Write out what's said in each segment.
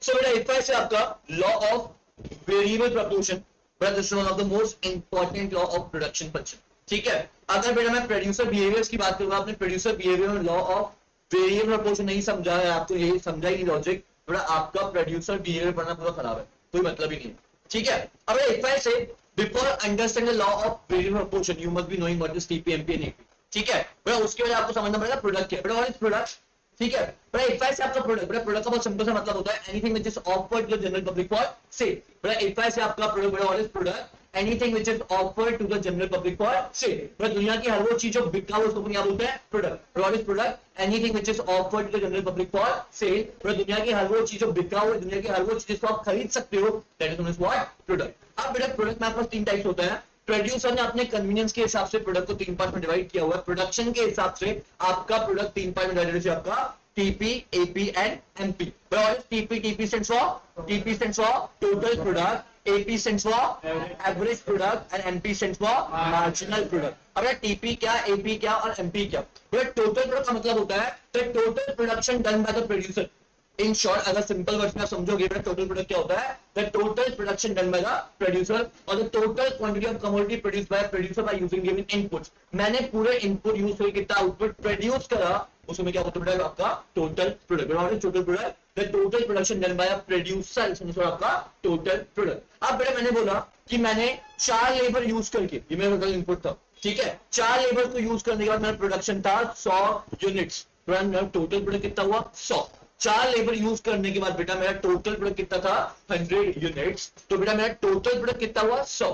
सो बेटा if I say आपका law of variable proportion, but this is one of the most important law of production function. ठीक है, अगर बेटा मैं प्रोड्यूसर बिहेवियर्स की बात करूंगा, आपने प्रोड्यूसर बिहेवियर में लॉ ऑफ वेरिएबल प्रपोर्शन नहीं समझा है, आपको यही समझा ही नहीं लॉजिक, बेटा आपका प्रोड्यूसर बिहेवियर पढ़ना पूरा खराब है, कोई मतलब ही नहीं है। ठीक है, अब इफ आई से before understand the law of variable proportion you must be knowing what is TP MP and AP. ठीक है, बेटा उसके बाद आपको समझना पड़ेगा प्रोडक्ट क्या है। बेटा व्हाट इज प्रोडक्ट? ठीक है, बेटा इफ आई से आपका प्रोडक्ट, बेटा प्रोडक्ट का बहुत सिंपल सा मतलब होता है anything which is offered to the general public for sale. बेटा इफ आई से आपका प्रोडक्ट, बेटा what is product? Anything which is offered to the general public for sale. बेटा दुनिया की हर वो चीज जो बिका हो उसको क्या बोलते हैं? Product. What is product? Anything which is offered to the general public for sale. बेटा दुनिया की हर वो चीज जो बिका हो, दुनिया की हर वो चीज जिसको आप खरीद सकते हो, that is known as what? Product. अब बेटा प्रोडक्ट में आपके पास तीन टाइप्स होता है। प्रोड्यूसर ने अपने कन्वीनियंस के हिसाब से प्रोडक्ट को तीन पार्ट में डिवाइड किया हुआ है। प्रोडक्शन के हिसाब से आपका प्रोडक्ट तीन पार्ट में डिवाइडेड है, आपका TP, AP and MP. TP, TP stands for total product, AP stands for average product and MP stands for marginal product. अब टीपी क्या, एपी क्या और एमपी क्या? टोटल प्रोडक्ट का मतलब होता है the total production done by the producer. In short अगर सिंपल वर्ड्स में आप समझोगे, टोटल प्रोडक्ट क्या होता है? The total production done by the producer और the total quantity of commodity produced by producer by using given inputs. मैंने पूरे इनपुट यूज करके कितना आउटपुट प्रोड्यूस करा, उसमें क्या होता है? आपका total product. What is total product? The total production done bye a producer, समझो आपका टोटल प्रोडक्ट। अब बेटा मैंने बोला कि मैंने 4 लेबर यूज करके, ये मेरा इनपुट था, ठीक है, 4 लेबर को यूज करने के बाद मेरा प्रोडक्शन था 100 यूनिट्स। टोटल प्रोडक्ट कितना हुआ? 100। 4 लेबर यूज करने के बाद बेटा मेरा टोटल प्रोडक्ट कितना था? 100 यूनिट्स। तो बेटा मेरा टोटल प्रोडक्ट कितना हुआ? 100।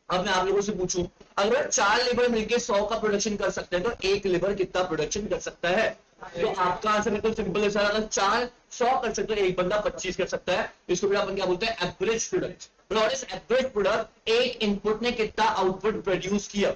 अब मैं आप लोगों से पूछूं, अगर 4 लेबर मिलकर 100 का प्रोडक्शन कर सकते हैं तो एक लेबर कितना प्रोडक्शन कर सकता है? तो आपका आंसर बिल्कुल सिंपल है सर, अगर 4 100 कर सकते हैं, एक बंदा 25 कर सकता है। इसको बेटा अपन क्या बोलते हैं? Average product. What is average product? एक इनपुट ने कितना आउटपुट प्रोड्यूस किया।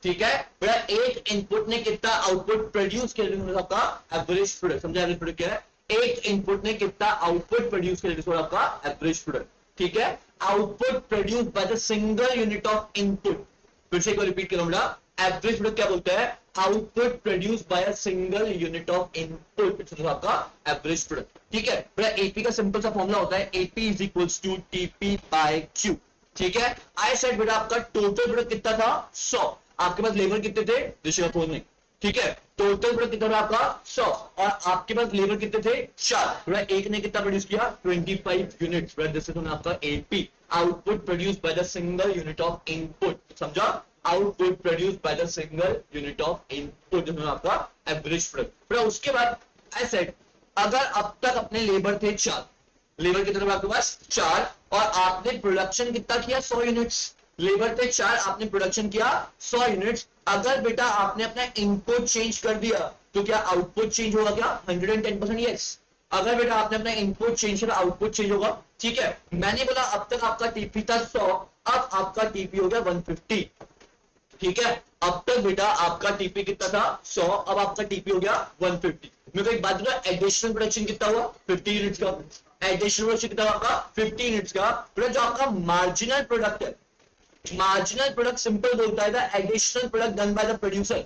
ठीक है बेटा, एक इनपुट ने कितना आउटपुट प्रोड्यूस किया, आपका एवरेज प्रोडक्ट। समझा एवरेज प्रोडक्ट क्या है? एक इनपुट ने कितना आउटपुट प्रोड्यूस किया, आपका एवरेज प्रोडक्ट। ठीक है, output produce by the single unit of input. फिर से एक बार रिपीट करूं बेटा, एवरेज प्रोडक्ट क्या बोलते हैं? Output produce by a single unit of input, आपका एवरेज प्रोडक्ट। ठीक है बेटा, एपी का सिंपल सा फॉर्मूला होता है AP is equals to TP by Q. ठीक है, आई सेड बेटा आपका टोटल प्रोडक्ट कितना था? 100। आपके पास लेबर कितने थे? दिस इज नहीं। ठीक है, टोटल प्रोडक्ट कितना था आपका? 100 और आपके पास लेबर कितने थे? 4। एक ने कितना प्रोड्यूस किया? 25 यूनिट्स। दिस इज आपका AP, output produce by the single unit of input. समझा? Output produce by the single unit of input, जो आपका एवरेज प्रोडक्ट। उसके बाद आई सेड अगर अब तक अपने लेबर थे 4, लेबर कितने थे आपके पास? 4, और आपने प्रोडक्शन कितना किया? 100 यूनिट्स। लेबर थे 4, आपने प्रोडक्शन किया 100 यूनिट्स। अगर बेटा आपने अपना इनपुट चेंज कर दिया तो क्या आउटपुट चेंज होगा? क्या 110%? यस। अगर बेटा आपने अपना इनपुट चेंज किया आउटपुट चेंज होगा। ठीक है, मैंने बोला अब तक आपका टीपी था 100, अब आपका टीपी हो गया 150। ठीक है, अब तक बेटा आपका टीपी कितना था? 100, अब आपका टीपी हो गया 150। मेरे को एक बात बताओ, एडिशनल प्रोडक्शन कितना हुआ? 50 यूनिट्स का। एडिशनल प्रोडक्शन कितना हुआ आपका? 50 यूनिट्स का। जो आपका मार्जिनल प्रोडक्ट है, marginal product simple बोलता है the additional product done by the producer.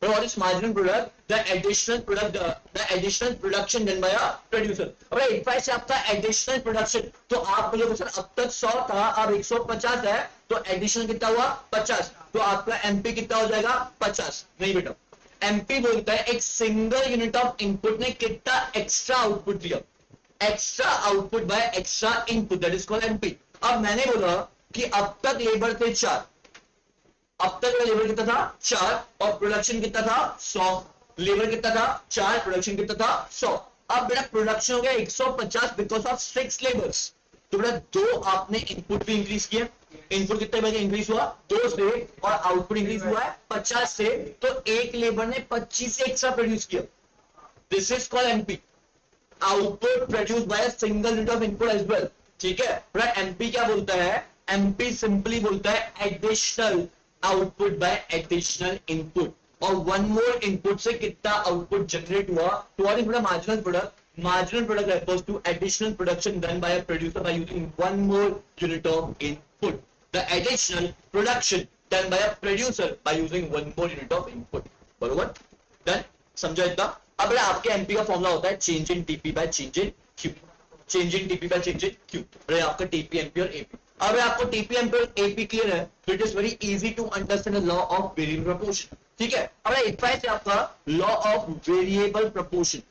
But what is marginal product? The additional product, the additional production done by a producer. अब if I से आपका additional production, तो आप बोलोगे sir अब तक 100 था, अब 150 है, तो additional कितना हुआ? 50। तो आपका MP कितना हो जाएगा? 50। नहीं बेटा, MP बोलता है एक सिंगल यूनिट ऑफ इनपुट ने कितना एक्स्ट्रा आउटपुट दिया, extra output by extra input, that is called MP। अब मैंने बोला कि अब तक लेबर थे 4, अब तक लेबर कितना था? 4 और प्रोडक्शन कितना था? 100। लेबर कितना था? 4, प्रोडक्शन कितना था? 100। अब बेटा प्रोडक्शन हो गया 150 बिकॉज ऑफ 6 लेबर्स। तो बेटा 2 आपने इनपुट भी इंक्रीज किया, इनपुट कितने बजे इंक्रीज हुआ? 2 से, और आउटपुट इंक्रीज हुआ है 50 से, तो एक लेबर ने 25 से एक्स्ट्रा प्रोड्यूस किया। This is called MP, output produce by a single unit of input as well. ठीक है, बेटा एमपी क्या बोलता है? एमपी सिंपली बोलता है additional output by additional input, और वन मोर इनपुट से कितना आउटपुट जनरेट हुआ। तो what is marginal product? Marginal product refers to additional production done by a producer by using one more unit of input. The additional production done by a producer by using one more unit of input. बरोबर? Done? समझा इतना? अब आपके MP का formula होता है change in TP by change in Q. Changing TP by changing Q, आपका TP MP AP. अब आपको टीपी एम्पीयर एपी क्लियर है तो it is very easy to understand the law of variable proportion, ठीक है। अब इफाई से आपका लॉ ऑफ वेरिएबल प्रोपोर्शन,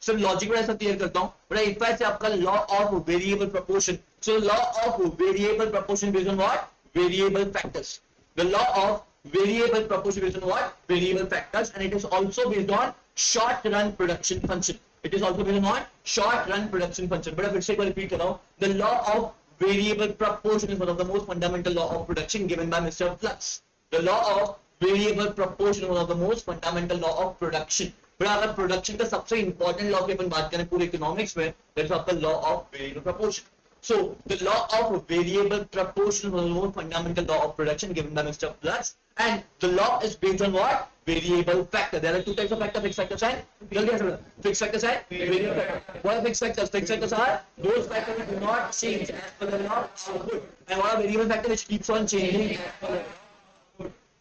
सिर्फ लॉजिक में ऐसा क्लियर करता हूं, बड़ा इफाई से आपका law of variable proportion, so law of variable proportion based on what, variable factors, the law of variable proportion based on what, variable factors, and it is also based on short run production function, it is also based on what, short run production function। बड़ा फिर से एक बार repeat कर रहा हूं, the law of variable proportion is one of the most fundamental law of production given by Mr. Flux। the law of variable proportion is one of the most fundamental law of production। बड़ा अगर production का सबसे important law की अपन बात करें पूरे economics में, that is आपका law of variable proportion. So the law of variable proportion was the most fundamental law of production given by Mr. Flux, and the law is based on what, variable factor। There are two types of factor, fixed factors and जल्दी answer, fixed factors and variable factor। What are fixed factors? Fixed factors are those factors that do not change as per the law of output, and what are variable factor which keeps on changing as per the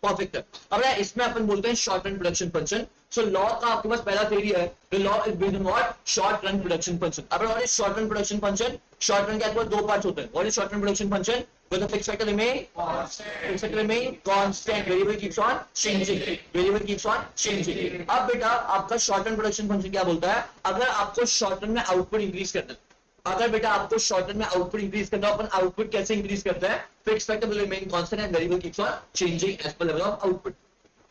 perfect है। अब इसमें अपन बोलते हैं short run production function. So law का आपके पास पहला थ्योरी है, the law is based on what, short run production function. अब what is short run production function? Short run के आपके पास दो पार्ट्स होते हैं। What is short run production function? When the fixed factor remain constant, variable keeps on changing, variable keeps on changing। अब बेटा आपका शॉर्ट रन प्रोडक्शन फंक्शन क्या बोलता है, अगर आपको शॉर्ट रन में आउटपुट इंक्रीज करना है, अगर बेटा आपको शॉर्ट रन में आउटपुट इंक्रीज करना है, अपन आउटपुट कैसे इंक्रीज करते हैं, fixed factor will remain constant and variable keeps on changing as per level of output.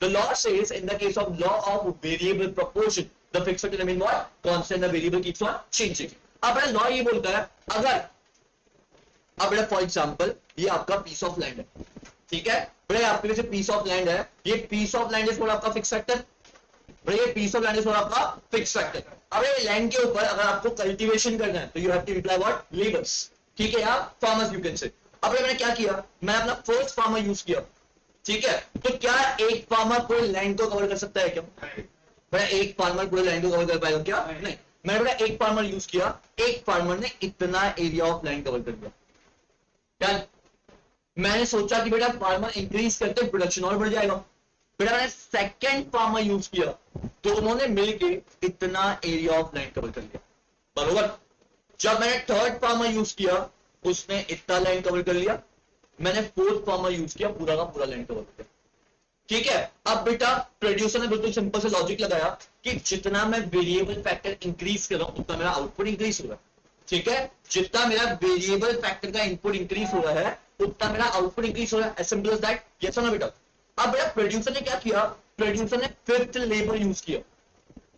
The law says in the case of law of variable proportion, the fixed factor remain what, constant, the variable keeps on changing. अब law ये बोलता है, अगर अब बेटा for example ये आपका piece of land है, ठीक है, बेटा आपके लिए पीस ऑफ लैंड है, ये piece of land is for आपका फिक्स्ड फैक्टर, ये piece of land is for आपका फिक्स्ड फैक्टर। अब ये लैंड के ऊपर अगर आपको कल्टीवेशन करना है तो you have to employ what, labours, ठीक है, या फार्मर्स यू कैन से। अब मैंने क्या किया, मैं अपना फर्स्ट फार्मर यूज किया, ठीक है, तो क्या एक फार्मर पूरे लैंड को कवर कर सकता है क्या? बेटा एक फार्मर पूरे लैंड को कवर कर पाएगा क्या? नहीं। मैंने बेटा एक फार्मर यूज किया, एक फार्मर ने इतना एरिया ऑफ लैंड कवर कर दिया। मैंने सोचा कि बेटा फार्मर इंक्रीज करते प्रोडक्शन और बढ़ जाएगा, बेटा मैंने सेकंड फार्मर यूज किया तो उन्होंने मिलके इतना एरिया ऑफ लैंड कवर कर लिया, बरोबर। जब मैंने थर्ड फार्मर यूज किया उसने इतना लैंड कवर कर लिया, मैंने फोर्थ फार्मर यूज किया, पूरा का पूरा लैंड कवर कर लिया, ठीक है। अब बेटा प्रोड्यूसर ने बिल्कुल सिंपल से लॉजिक लगाया कि जितना मैं वेरिएबल फैक्टर इंक्रीज कर रहा हूं उतना मेरा आउटपुट इंक्रीज हो रहा है, ठीक है, जितना मेरा वेरिएबल फैक्टर का इनपुट इंक्रीज हो रहा है उतना मेरा आउटपुट इंक्रीज हो रहा है, as simple as that, yes और नो बेटा। अब बेटा प्रोड्यूसर ने क्या किया, प्रोड्यूसर ने फिफ्थ लेबर यूज किया।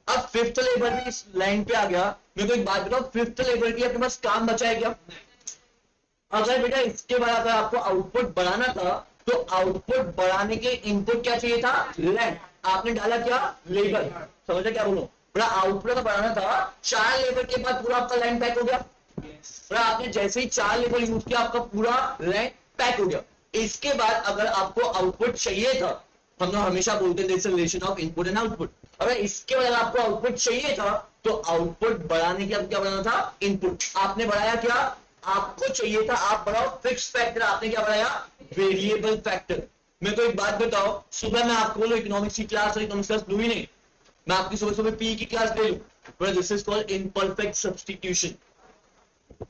अब फिफ्थ लेबर भी इस लाइन पे आ गया। मेरे को एक बात बताओ, फिफ्थ लेबर की अपने पास काम बचा है क्या? अगर बेटा इसके बाद अगर आपको आउटपुट बढ़ाना था तो आउटपुट बढ़ाने के इनपुट क्या चाहिए था, लैंड, आपने डाला क्या, लेबर। समझे क्या बोलो, बड़ा आउटपुट का बढ़ाना था, 4 लेबर के बाद पूरा आपका लैंड पैक हो गया, बड़ा आपने जैसे ही 4 लेबर यूज किया आपका पूरा लैंड पैक हो गया। इसके बाद अगर आपको आउटपुट चाहिए था, हम लोग हमेशा बोलते थे relation of input and output, अगर इसके बाद आपको आउटपुट चाहिए था तो आउटपुट बढ़ाने के अब क्या बढ़ाना था, इनपुट। आपने बढ़ाया क्या, आपको चाहिए था आप बढ़ाओ फिक्स्ड फैक्टर, आपने क्या बढ़ाया, वेरिएबल फैक्टर। मेरे को एक बात बताओ, सुबह मैं आपको बोलो इकोनॉमिक्स की क्लास, इकोनॉमिक्स क्लास लू ही नहीं, मैं आपकी सुबह सुबह पी की क्लास ले लूं, this is called imperfect substitution.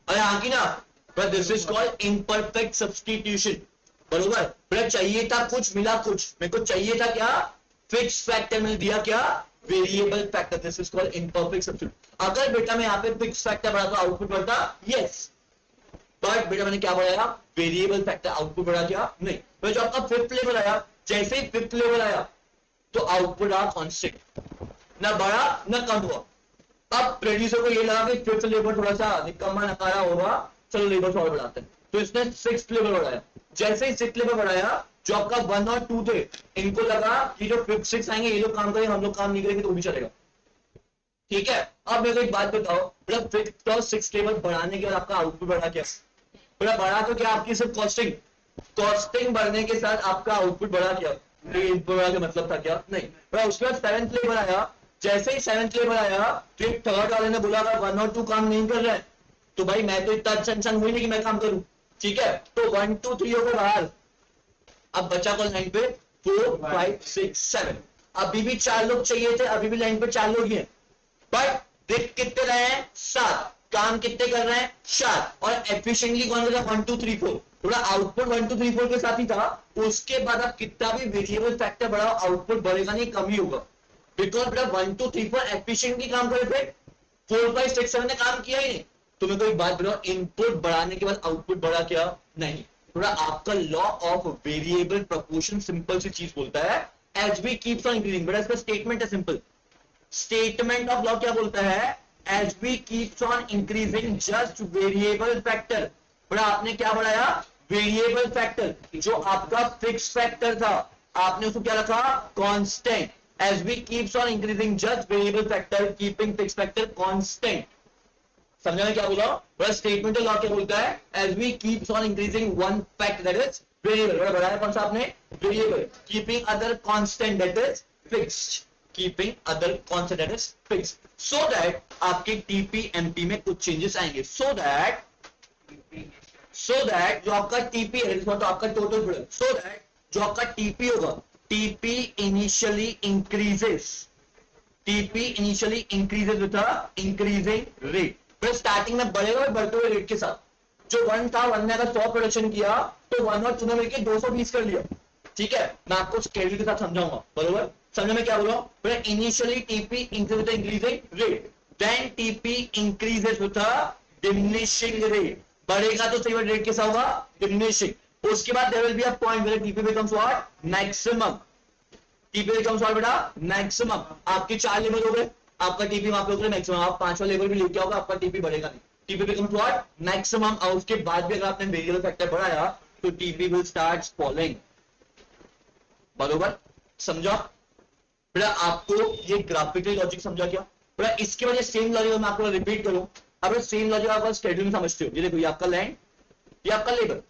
अरे हाँ की ना, but this is called imperfect substitution, बरोबर। बेटा चाहिए था कुछ, मिला कुछ, मेरे को चाहिए था क्या, फिक्स फैक्टर, मिल दिया क्या, variable factor, this is called imperfect substitution. अगर बेटा मैं यहाँ पे फिक्स फैक्टर बढ़ाता आउटपुट बढ़ता, यस, बट बेटा मैंने क्या बढ़ाया, वेरिएबल फैक्टर, आउटपुट बढ़ा क्या, नहीं। तो जो आपका फिफ्थ लेवल आया, जैसे ही फिफ्थ लेवल आया तो आउटपुट रहा कांस्टेंट, ना बढ़ा ना कम हुआ। अब प्रोड्यूसर को ये लगा कि फिफ्थ लेवल थोड़ा सा निकम्मा नकारा होगा, चलो लेबर थोड़ा बढ़ाते हैं, तो इसने सिक्स्थ लेवल बढ़ाया। जैसे ही सिक्स्थ लेवल बढ़ाया, जो आपका 1 और 2 थे, इनको लगा कि जो 5, 6 आएंगे ये लोग काम करेंगे, हम लोग काम नहीं करेंगे तो भी चलेगा, ठीक है। अब मेरे को एक बात बताओ, मतलब 5th और 6th लेवल बढ़ाने के बाद आपका आउटपुट बढ़ा क्या, मतलब बढ़ा तो क्या आपकी सिर्फ कॉस्टिंग, कॉस्टिंग बढ़ने के साथ आपका आउटपुट बढ़ा क्या, इनपुट बढ़ा का मतलब था क्या, नहीं। पर उसके बाद 7th लेवल आया, जैसे ही 7th लेवल आया तो एक थर्ड वाले ने बोला अगर 1 और 2 काम नहीं कर रहे हैं तो भाई मैं तो इतना अच्छा इंसान हुई नहीं कि मैं काम करूं, ठीक है। तो 1 2 3 हो गए बाहर, अब बचा कौन लाइन पे, 4 5 6 7, अभी भी 4 लोग चाहिए थे, अभी भी लाइन पे 4 लोग ही हैं, बट देख कितने रहे हैं, 7। काम कितने कर रहे हैं 4, और एफिशिएंटली कौन कर रहा है 1 2 3 4, थोड़ा आउटपुट 1 2 3 4 के साथ ही था। उसके बाद आप कितना भी वेरिएबल फैक्टर बढ़ाओ आउटपुट बढ़ेगा नहीं, कम ही होगा, बिकॉज बेटा 1 2 3 4 एफिशिएंटली काम करे थे, 4 5 6 7 ने काम किया ही नहीं। तुम्हें कोई बात बताओ, इनपुट बढ़ाने के बाद आउटपुट बढ़ा क्या? नहीं। थोड़ा आपका law of variable proportion simple सी चीज बोलता है as we keeps on increasing, but इसका स्टेटमेंट है सिंपल। स्टेटमेंट ऑफ लॉ क्या बोलता है? As we keeps on increasing just variable factor. बड़ा आपने क्या बढ़ाया? Variable factor. जो आपका फिक्स फैक्टर था आपने उसको क्या रखा? Constant. As we keeps on increasing just variable factor keeping fix factor constant. समझा मैं क्या बोला? बस स्टेटमेंट लॉ क्या बोलता है? As we keeps on increasing one fact that is variable, बड़ा बढ़ाया कौन सा आपने? Variable. Keeping other constant that is fixed, keeping other constant that is fixed, so that आपके टीपी एमपी में कुछ चेंजेस आएंगे। सो दैट जो आपका टीपी है तो आपका टोटल प्रोडक्ट, सो दैट जो आपका टीपी होगा, TP initially increases, TP initially increases with increasing rate. फिर स्टार्टिंग में बढ़ेगा और बढ़ते हुए रेट के साथ। जो 1 था, 1 ने अगर 100 प्रोडक्शन किया तो 1 और 2 ने मिलकर 220 कर लिया। ठीक है, मैं आपको स्केड्यूल के साथ समझाऊंगा, बरोबर? समझो मैं क्या बोल रहा हूं? फिर initially TP increase with increasing rate, then TP increases with diminishing rate. बढ़ेगा तो सही रेट के साथ होगा डिमिनिशिंग। उसके बाद there will be a point where TP becomes what? Maximum. TP becomes what बेटा? मैक्सिमम। आपके 4 लेवल हो गए, आपका टीपी वहां पे उतरे मैक्सिमम, आप 5वां लेवल भी लेके आओगे आपका टीपी बढ़ेगा नहीं। TP becomes what? मैक्सिमम। और उसके बाद भी अगर आपने वेरिएबल फैक्टर बढ़ाया तो टीपी विल स्टार्ट फॉलोइंग, बरोबर? समझा बेटा? आपको ये ग्राफिकल लॉजिक समझा क्या बेटा? इसके वजह सेम लॉजिक मैं आपको रिपीट करूं, अब सेम लॉजिक आप स्केड्यूल में समझते हो। ये देखो, ये आपका लैंड, ये आपका लेबर,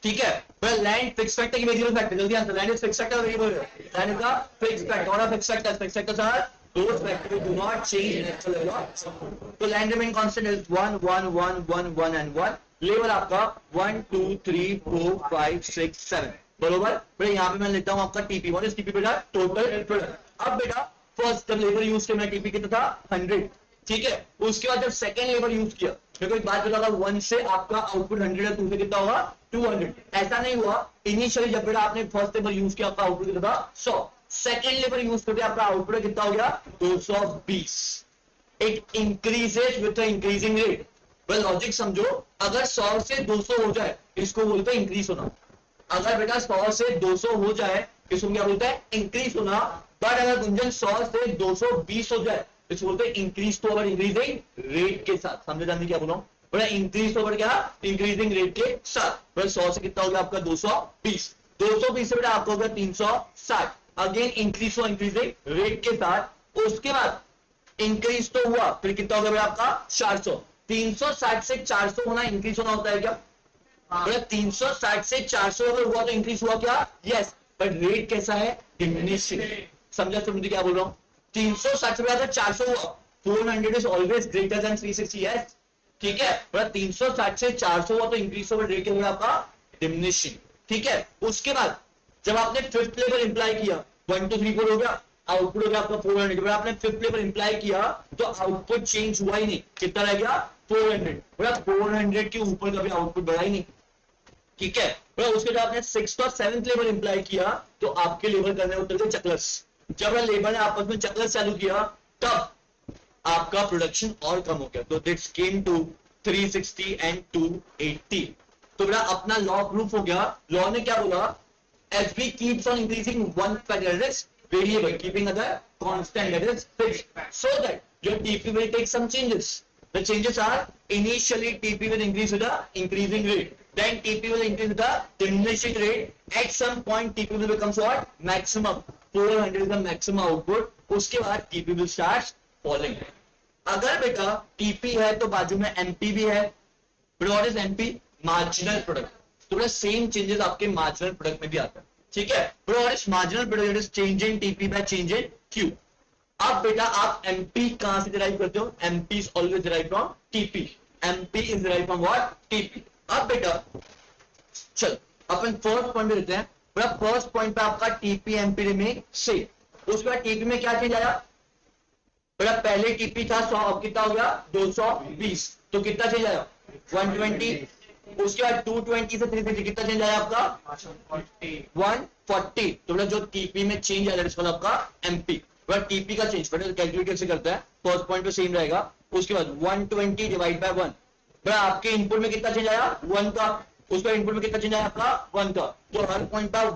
ठीक है? well land fixed factor की वेरिएबल फैक्टर, जल्दी answer. land is fixed factor variable है, land is the fixed factor और fixed factors are those factors do not change in actual level of support। तो land remain constant is 1 1 1 1 1 and 1। Level आपका 1 2 3 4 5 6 7, बरोबर? बेटा यहाँ पे मैं लेता हूँ आपका टीपी, व्हाट इज टीपी बेटा? Total product. अब बेटा फर्स्ट जब लेबर यूज किया टीपी कितना था? 100, ठीक है? उसके बाद जब सेकंड लेबर यूज किया, देखो एक बात बताऊंगा, 1 से आपका आउटपुट 100 है, 2 से कितना होगा? 200। ऐसा नहीं हुआ, इनिशियली जब बेटा आपने फर्स्ट लेबर यूज किया आपका आउटपुट कितना था? 100। सेकंड लेबर यूज करके आपका आउटपुट कितना हो गया? 220। It increases with the increasing rate. Well logic समझो, अगर 100 से 200 हो जाए इसको बोलते हैं इंक्रीज होना। अगर बेटा 100 से 200 हो जाए इसको क्या बोलते हैं? इंक्रीज होना। बट अगर गुंजन 100 से 220 हो जाए इसको बोलते हैं increase to over increasing rate के साथ। समझे जानते क्या बोला? बड़ा इंक्रीज ओवर क्या? इंक्रीजिंग रेट के साथ। बड़ा 100 से कितना हो गया आपका? 220। 220 से बेटा आपका हो गया 360। Again increase to increasing rate के साथ। उसके बाद इंक्रीज तो हुआ, फिर कितना हो गया बेटा आपका? 400। 360 से 400 होना इंक्रीज होना होता है क्या? बेटा 360 से 400 अगर हुआ तो इंक्रीज हुआ क्या? यस। बट रेट कैसा है? डिमिनिशिंग। समझा समझे क्या बोल रहा हूं? 360 से अगर 400 हुआ, 400 is always greater than 360, yes, ठीक है? बट 360 से 400 हुआ तो इंक्रीज ओवर रेट क्या होगा आपका? डिमिनिशिंग, ठीक है? उसके बाद जब आपने फिफ्थ लेवल इंप्लाई किया, 1 2 3 4 हो गया, आउटपुट हो गया आपका 400। जब आपने फिफ्थ लेवल इंप्लाई किया तो आउटपुट चेंज हुआ ही नहीं, कितना रह गया? 400। बेटा 400 के ऊपर कभी आउटपुट बढ़ा ही नहीं, ठीक है? बेटा उसके बाद आपने सिक्स्थ और सेवंथ लेवल इंप्लाई किया तो आपके लेवल करने उतर गए चक्लस। जब लेबर ने आपस में चक्लस चालू किया तब आपका प्रोडक्शन और कम हो गया, तो दिट्स केम टू 360 एंड 280। तो बेटा अपना लॉ प्रूफ हो गया। लॉ ने क्या बोला? As we keeps on increasing one factor is variable keeping other constant that is fixed, so that your TP will take some changes. The changes are initially TP will increase with the increasing rate, then TP will increase with the diminishing rate. At some point TP will becomes what? Maximum. 400 is the maximum output. उसके बाद TP will start falling. अगर बेटा TP है तो बाजू में MP भी है। But what is MP? Marginal product. तो बेटा सेम चेंजेस आपके मार्जिनल प्रोडक्ट में भी आता है, ठीक है? But what is marginal product? It is change in TP by change in Q. अब बेटा आप एमपी कहां से डिराइव करते हो? MP is always derive from TP. MP is derive from what? TP. अब बेटा चल अपन फर्स्ट पॉइंट पे लेते हैं। बेटा फर्स्ट पॉइंट पे आपका टीपी एमपी रिमेन सेम। उसके बाद टीपी में क्या चेंज आया? बेटा पहले टीपी था 100, अब कितना हो गया 220, तो कितना चेंज आया 120। उसके बाद 220 से 350 कितना चेंज आया आपका 140। तो बेटा जो टीपी में चेंज आया इसका आपका एमपी। बेटा टीपी का चेंज बेटा कैलकुलेट कैसे करता है, फर्स्ट पॉइंट पे सेम रहेगा। उसके बाद 120 डिवाइड बाय 1, बेटा आपके इनपुट में कितना चेंज आया 1 का, उसका इनपुट में कितना चेंज आया आपका 1 का, तो हर पॉइंट पर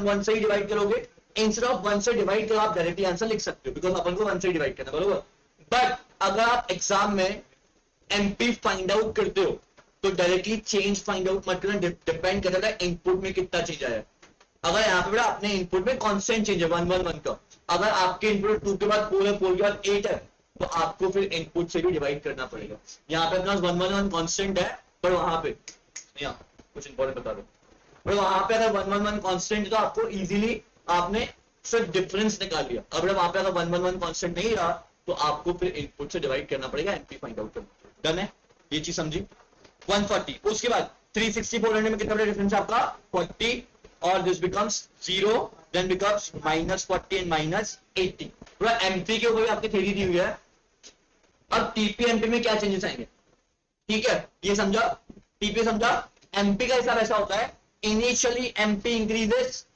1 से ही डिवाइड करोगे। इंस्टेड ऑफ 1 से डिवाइड करो आप डायरेक्टली आंसर लिख सकते हो, बिकॉज अपन को 1 से डिवाइड करना बरोबर। बट अगर आप एग्जाम में एमपी फाइंड आउट करते हो तो डायरेक्टली चेंज फाइंड आउट मत करना, डिपेंड करता है इनपुट में कितना चेंज आया। अगर यहाँ पे अपने इनपुट में कांस्टेंट चेंज है 1 का, अगर आपके इनपुट 2 के बाद 4 है, 4 के बाद 8 है, तो आपको फिर इनपुट से भी डिवाइड करना पड़ेगा। यहाँ पे अपना 1 कांस्टेंट है, पर वहां पे यहाँ कुछ इंपॉर्टेंट बता दो, पर वहां पे अगर 1 कांस्टेंट है तो आपको इजीली आपने सिर्फ डिफरेंस निकाल लिया। अब वहां पे अगर 1 कांस्टेंट नहीं रहा तो आपको फिर इनपुट से डिवाइड करना पड़ेगा, एमपी फाइंड आउट करना। डन है, ये चीज समझी। 140, उसके बाद 360 400 में कितना बड़ा डिफरेंस है आपका 40, और this becomes 0, then becomes -40 and -80। पूरा एमपी के ऊपर आपकी थ्योरी दी हुई है। अब टीपी एमपी में क्या चेंजेस आएंगे, ठीक है, ये समझा, टीपी समझा। एमपी का हिसाब ऐसा होता है, initially MP increases,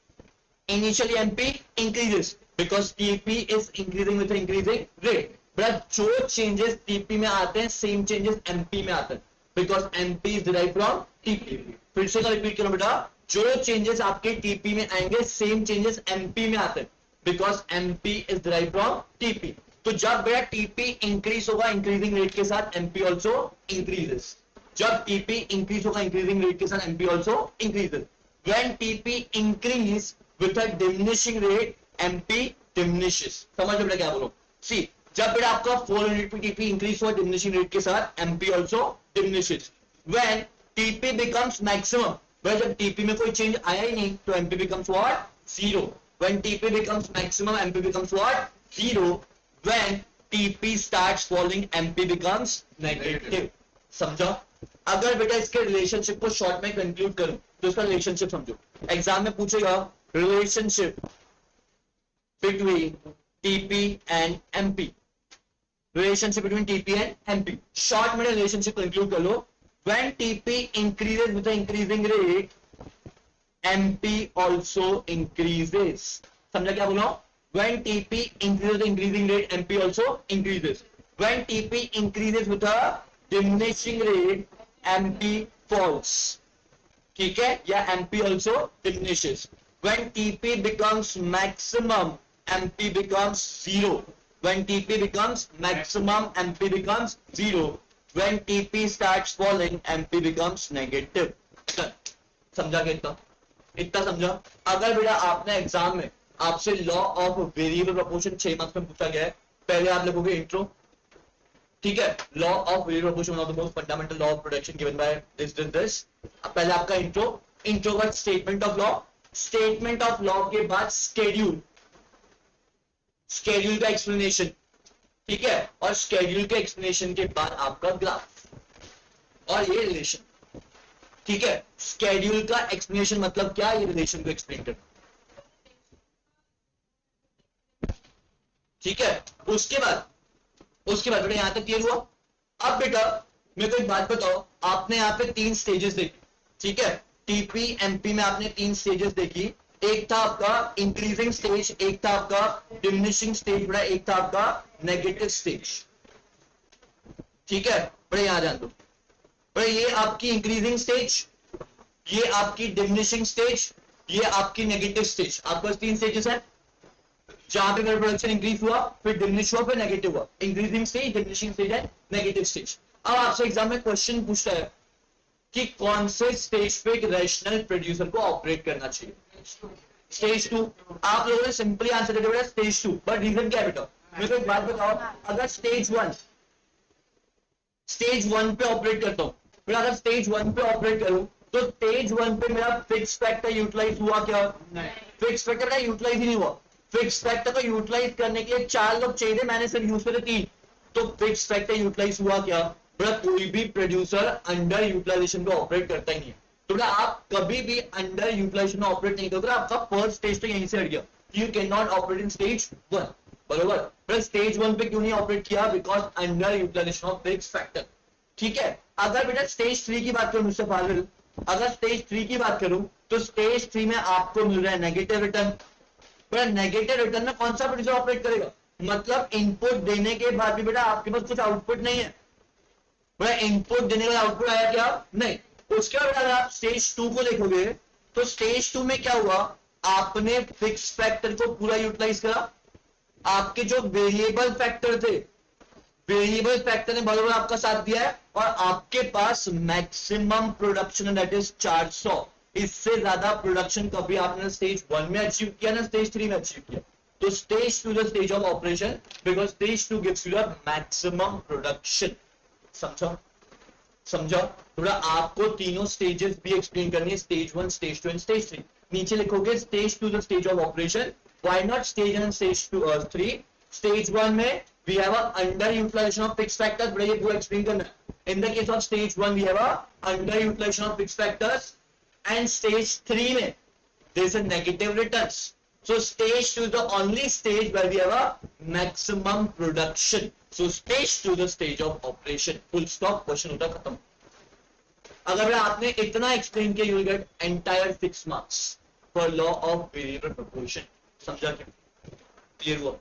initially MP increases because TP is increasing with increasing rate। But जो चेंजेस TP में आते हैं सेम चेंजेस MP में आते हैं, because MP is derived from TP। फिर से रिपीट करो बेटा, जो चेंजेस आपके TP में आएंगे सेम चेंजेस MP में आते हैं, because MP is derived from TP। तो जब बेटा TP इंक्रीज होगा इंक्रीजिंग रेट के साथ MP ऑल्सो इंक्रीजेस। जब TP इंक्रीज होगा इंक्रीजिंग रेट के साथ MP also increases. when TP increase with a diminishing rate MP diminishes। समझ में क्या बोलो, सी जब बेटा आपका 400 पे TP इंक्रीज हुआ डिमिनिशिंग रेट के साथ MP also diminishes। when TP becomes maximum, वह जब TP में कोई चेंज आया ही नहीं तो MP becomes what 0। when TP becomes maximum MP becomes what 0। when TP starts falling MP becomes negative। समझा। अगर बेटा इसके रिलेशनशिप को शॉर्ट में कंक्लूड करूं तो इसका रिलेशनशिप समझो। एग्जाम में पूछेगा relationship between TP and MP, relationship between TP and MP. Short में रिलेशनशिप कंक्लूड कर लो, when TP increases with increasing rate MP also increases. समझा क्या बोला, when TP increases with increasing rate MP also increases. When TP increases with a diminishing rate MP falls, ठीक है, या MP also diminishes। when TP becomes maximum MP becomes 0। when TP becomes maximum MP becomes 0। when TP starts falling MP becomes negative। समझा क्या इतना, इतना समझा। अगर बेटा आपने एग्जाम में आपसे law of variable proportion 6 marks में पूछा गया है, पहले आप लिखोगे इंट्रो, ठीक है, law of variable proportion, one of the most fundamental law of production given by this. पहले आपका इंट्रो का statement of law, statement of law के बाद स्केड्यूल, स्केड्यूल का एक्सप्लेनेशन, ठीक है, और स्केड्यूल के एक्सप्लेनेशन के बाद आपका ग्राफ और ये रिलेशन, ठीक है। स्केड्यूल का एक्सप्लेनेशन मतलब क्या, ये रिलेशन को एक्सप्लेन करना, ठीक है। उसके बाद बेटा यहां तक क्लियर हुआ। अब बेटा मेरे को एक बात बताओ, आपने यहाँ पे 3 स्टेजेस देखी, ठीक है, टीपी एमपी में आपने 3 स्टेजेस देखी। एक था आपका इंक्रीजिंग स्टेज, एक था आपका डिमिनिशिंग स्टेज, बेटा एक था आपका नेगेटिव स्टेज, ठीक है। बेटा यहां जान दो, बेटा ये आपकी इंक्रीजिंग स्टेज, ये आपकी डिमिनिशिंग स्टेज, ये आपकी नेगेटिव स्टेज। आपके पास 3 स्टेजेस है जहां पे मेरा प्रोडक्शन इंक्रीज हुआ, फिर डिमिनिश हुआ, फिर नेगेटिव हुआ। इंक्रीजिंग स्टेज, डिमिनिशिंग स्टेज है, नेगेटिव स्टेज। अब आपसे एग्जाम में क्वेश्चन पूछता है कि कौन से स्टेज पे एक रैशनल प्रोड्यूसर को ऑपरेट करना चाहिए। स्टेज 2। आप लोगों ने सिंपली आंसर दे दिया स्टेज 2, बट रीजन क्या है बेटा, मेरे को एक बात बताओ, अगर स्टेज 1 पे ऑपरेट करता हूं, फिर अगर स्टेज 1 पे ऑपरेट करूं तो स्टेज 1 पे मेरा फिक्स फैक्टर यूटिलाइज हुआ क्या, फिक्स फैक्टर यूटिलाइज ही नहीं हुआ। फिक्स फैक्टर को यूटिलाइज करने के लिए 4 लोग चाहिए, मैंने सिर्फ यूज करे 3, तो फिक्स फैक्टर यूटिलाइज हुआ क्या, बेटा कोई भी प्रोड्यूसर अंडर यूटिलाइजेशन पे ऑपरेट करता ही नहीं है। तो बेटा आप कभी भी अंडर यूटिलाइजेशन में ऑपरेट नहीं करोगे, आपका फर्स्ट स्टेज तो यहीं से हट गया, you can not operate in stage 1। बरोबर। फिर स्टेज 1 पे क्यों नहीं ऑपरेट किया? Because under utilisation of fix factor. ठीक है, अगर बेटा स्टेज 3 की बात करूं मुझसे पागल, अगर स्टेज 3 की बात करूं तो स्टेज 3 में आपको मिल रहा है नेगेटिव रिटर्न। बेटा नेगेटिव रिटर्न में कौन सा प्रोड्यूसर ऑपरेट करेगा? मतलब इनपुट देने के बाद भी बेटा आपके पास कुछ आउटपुट नहीं है। बेटा इनपुट देने का आउटपुट आया क्या? नहीं। उसके बाद अगर आप स्टेज 2 को देखोगे तो स्टेज 2 में क्या हुआ? आपने फिक्स फैक्टर को पूरा यूटिलाइज करा। आपके जो वेरिएबल फैक्टर थे, वेरिएबल फैक्टर ने बराबर आपका साथ दिया है और आपके पास मैक्सिमम प्रोडक्शन दैट इज 400। इससे ज्यादा प्रोडक्शन कभी आपने स्टेज 1 में अचीव किया ना स्टेज 3 में अचीव किया। तो stage 2 the stage of operation because stage 2 gives you maximum production. समझा? समझा? थोड़ा आपको तीनों स्टेजेस भी एक्सप्लेन करनी है, स्टेज 1, स्टेज 2 एंड स्टेज 3। नीचे लिखोगे stage 2 the stage of operation, why not stage and stage 3? Stage 1 में we have a underutilization of fixed factors, बड़ा ये पूरा एक्सप्लेन करना है। In the case of stage 1 we have a underutilization of fixed factors and stage 3 में there is a negative returns. So stage 2 is the only stage where we have a maximum production. So stage 2 is the stage of operation. Full stop, question होता खत्म। अगर आपने इतना explain किया you will get entire 6 marks for law of variable proportion। समझा क्या? Clear हुआ?